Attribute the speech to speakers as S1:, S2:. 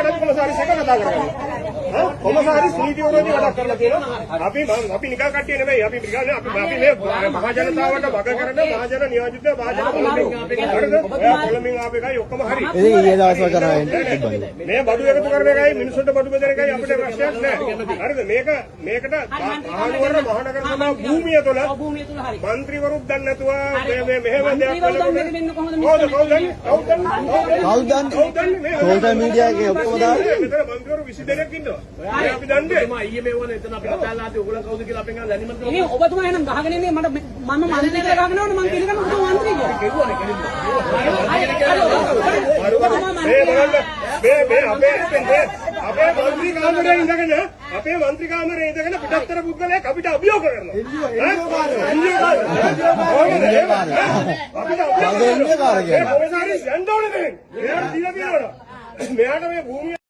S1: වැඩක් කොමසාරිස් එක කතා කරන්නේ. කොමසාරිස් නීති විරෝධී වැඩක් කරලා තියෙනවා. අපි නිකන් කට්ටිය නෙමෙයි. අපි මේ මහ ජනතාවට වග කරන මහජන නියෝජිත වාජන කොළඹින් ආපු එකයි ඔක්කොම හරි.
S2: ඉතින් ඊයේ දවස්වල කරා
S1: මේ බඩු එකතු කරන එකයි මිනිස්සුන්ට බඩු බෙදන එකයි අපිට ප්‍රශ්නයක් නැහැ. හරිද? මේකට මහනුවර මහනගර සභා භූමිය තුළ മന്ത്രിවරුත් දන්නේ නැතුව මේ මෙහෙම දෙයක්
S2: සෝෂල් මීඩියා එකේ ඔක්කොම දාලා
S1: මෙතන മന്ത്രിවරු 20 දෙනෙක් ඉන්නවා. අපි දන්නේ ඊයේ මේ වුණා එතන අපි කතා කරලා ඔයගොල්ලෝ කවුද කියලා අපෙන් අහලා දැනීමක් කරනවා.
S3: ඉතින් ඔබතුමා එහෙනම් ගහගෙන ඉන්නේ මම මන්ත්‍රී කියලා ගහගෙන යනවනේ මම පිළිගන්න ඔබ මන්ත්‍රී කියලා.
S1: කෙරුවානේ අපේ മന്ത്രി කාමරේ ඉඳගෙන පිටත්තර පුද්ගලයෙක් අපිට අභියෝග කරනවා. මෙයාට මේ භූමිය